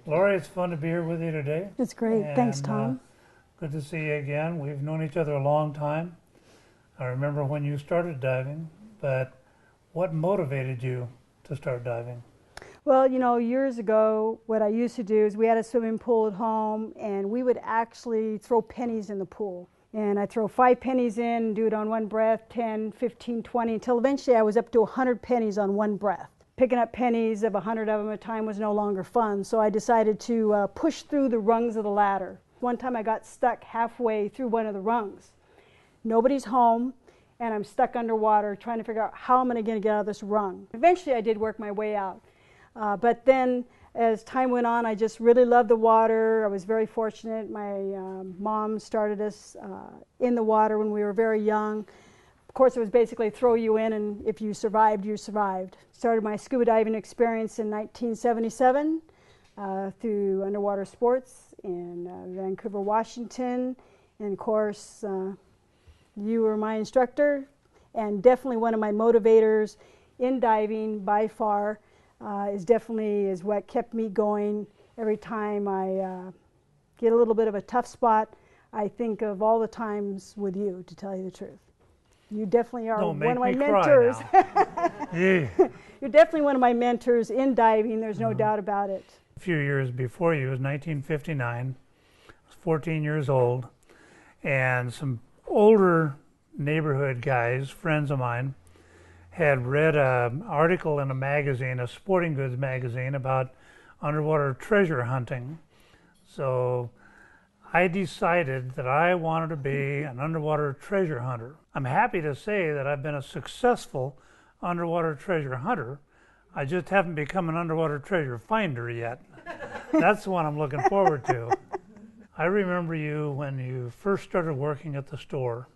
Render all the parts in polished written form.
Laurie, it's fun to be here with you today. It's great. Thanks, Tom. Good to see you again. We've known each other a long time. I remember when you started diving, but what motivated you to start diving? Well, years ago, what I used to do is we had a swimming pool at home, and we would actually throw pennies in the pool. And I'd throw 5 pennies in, do it on one breath, 10, 15, 20, until eventually I was up to 100 pennies on one breath. Picking up pennies of 100 of them at a time was no longer fun, so I decided to push through the rungs of the ladder. One time I got stuck halfway through one of the rungs. Nobody's home, and I'm stuck underwater trying to figure out how am I going to get out of this rung. Eventually I did work my way out, but then as time went on, I just really loved the water. I was very fortunate. My mom started us in the water when we were very young. Of course, it was basically throw you in, and if you survived, you survived. Started my scuba diving experience in 1977 through Underwater Sports in Vancouver, Washington. And of course, you were my instructor, and definitely one of my motivators in diving by far. Is what kept me going. Every time I get a little bit of a tough spot, I think of all the times with you, to tell you the truth. You definitely are one of my mentors. Yeah. You're definitely one of my mentors in diving, there's no doubt about it. A few years before you, it was 1959. I was 14 years old, and some older neighborhood guys, friends of mine, had read an article in a magazine, a sporting goods magazine, about underwater treasure hunting. So I decided that I wanted to be an underwater treasure hunter. I'm happy to say that I've been a successful underwater treasure hunter. I just haven't become an underwater treasure finder yet. That's the one I'm looking forward to. I remember you when you first started working at the store.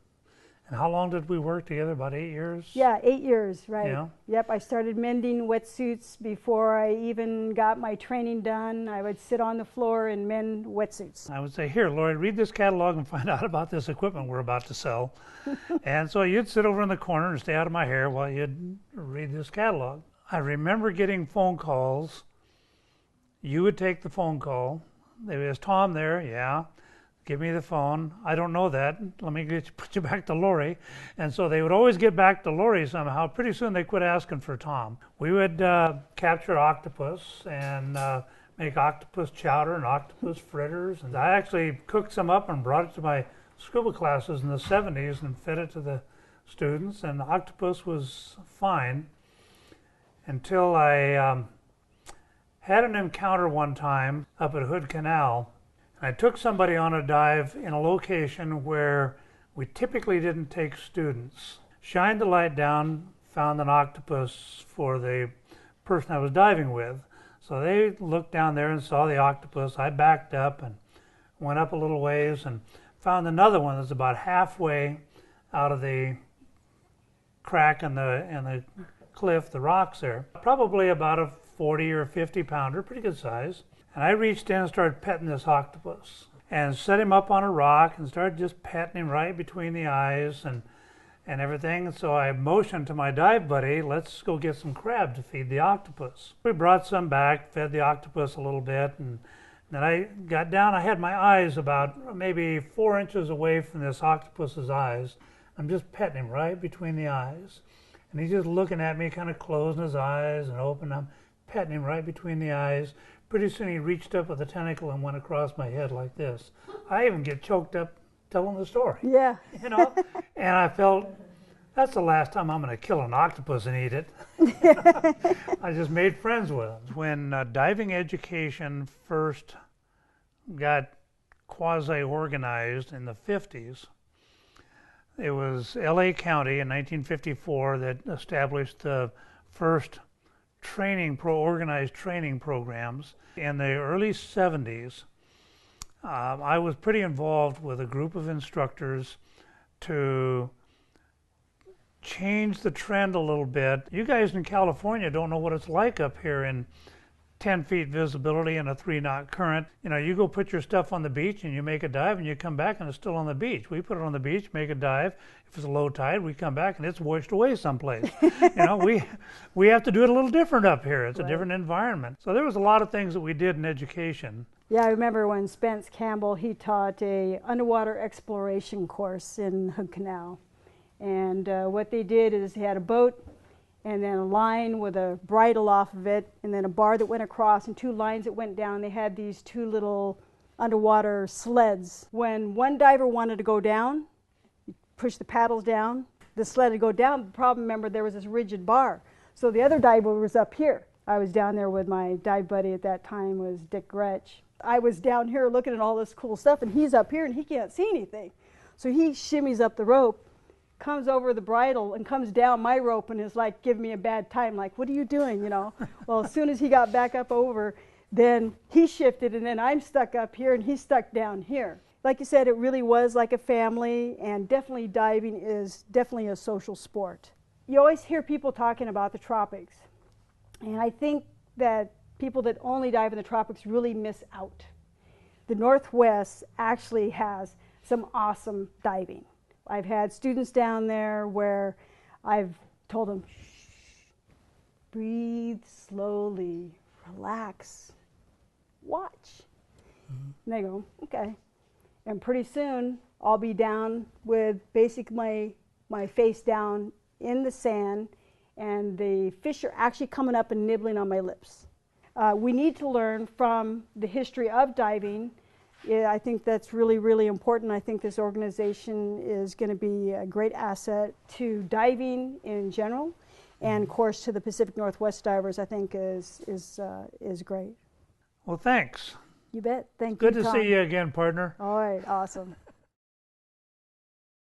And how long did we work together? About 8 years? Yeah, 8 years, right. Yeah. Yep, I started mending wetsuits before I even got my training done. I would sit on the floor and mend wetsuits. I would say, here, Laurie, read this catalog and find out about this equipment we're about to sell. And so you'd sit over in the corner and stay out of my hair while you'd read this catalog. I remember getting phone calls. You would take the phone call. Is Tom there? Yeah. Give me the phone. I don't know that. Let me put you back to Laurie. And so they would always get back to Laurie somehow. Pretty soon they quit asking for Tom. We would capture octopus and make octopus chowder and octopus fritters. And I actually cooked some up and brought it to my scuba classes in the 70s and fed it to the students. And the octopus was fine until I had an encounter one time up at Hood Canal. I took somebody on a dive in a location where we typically didn't take students. Shined the light down, found an octopus for the person I was diving with. So they looked down there and saw the octopus. I backed up and went up a little ways and found another one that's about halfway out of the crack in the cliff, the rocks there. Probably about a 40 or 50 pounder, pretty good size. And I reached in and started petting this octopus and set him up on a rock and started just petting him right between the eyes and everything. And so I motioned to my dive buddy, let's go get some crab to feed the octopus. We brought some back, fed the octopus a little bit, and then I got down. I had my eyes about maybe 4 inches away from this octopus's eyes. I'm just petting him right between the eyes. And he's just looking at me, kind of closing his eyes and opening them, petting him right between the eyes. Pretty soon he reached up with a tentacle and went across my head like this. I even get choked up telling the story. Yeah. And I felt, that's the last time I'm going to kill an octopus and eat it. I just made friends with him. When diving education first got quasi-organized in the 50s, it was LA County in 1954 that established the first organized training programs. In the early 70s, I was pretty involved with a group of instructors to change the trend a little bit. You guys in California don't know what it's like up here in 10 feet visibility and a 3-knot current. You know, you go put your stuff on the beach and you make a dive and you come back and it's still on the beach. We put it on the beach, make a dive. If it's a low tide, we come back and it's washed away someplace. You know, we have to do it a little different up here. It's a different environment. So there was a lot of things that we did in education. Yeah, I remember when Spence Campbell, he taught a underwater exploration course in Hood Canal. And what they did is they had a boat and then a line with a bridle off of it, and then a bar that went across, and 2 lines that went down. They had these 2 little underwater sleds. When one diver wanted to go down, you push the paddles down, the sled would go down. The problem, remember, there was this rigid bar. So the other diver was up here. I was down there with my dive buddy at that time, was Dick Gretsch. I was down here looking at all this cool stuff, and he's up here and he can't see anything. So he shimmies up the rope, comes over the bridle and comes down my rope and is like giving me a bad time, like, what are you doing, you know? Well, as soon as he got back up over, then he shifted, and then I'm stuck up here and he's stuck down here. Like you said, it really was like a family, and definitely diving is definitely a social sport. You always hear people talking about the tropics, and I think that people that only dive in the tropics really miss out. The Northwest actually has some awesome diving. I've had students down there where I've told them, shh, breathe slowly, relax, watch. And they go, okay. And pretty soon I'll be down with basically my face down in the sand, and the fish are actually coming up and nibbling on my lips. We need to learn from the history of diving. I think that's really, really important. I think this organization is going to be a great asset to diving in general, and of course to the Pacific Northwest divers. I think is great. Well, thanks. You bet. Thank you. Good to see you again, partner. All right, awesome.